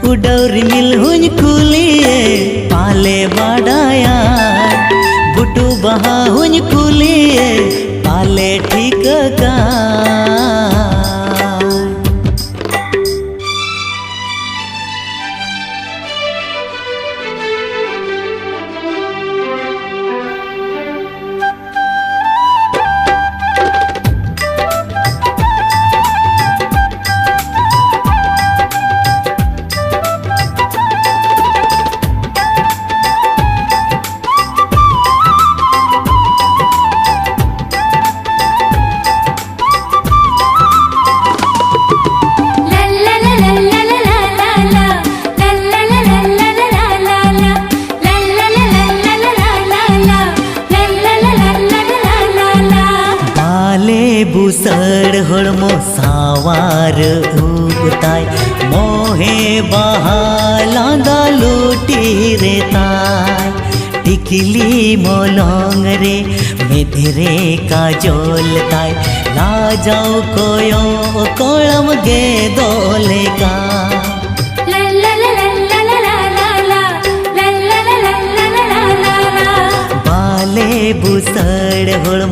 उडौरी मिल हुन कुलिए पाले बाडाया बुटू बहा हुन कुलिए पाले ठीक का बुसड़ हड़मो सावार उगताय मोहे बहा लांदा लूटी रे ताय टिकली मोलोंग रे मेधरे का जोल ताय ला जाओ कोयो कोलम गे दोले का बाले बुसड़ हड़मो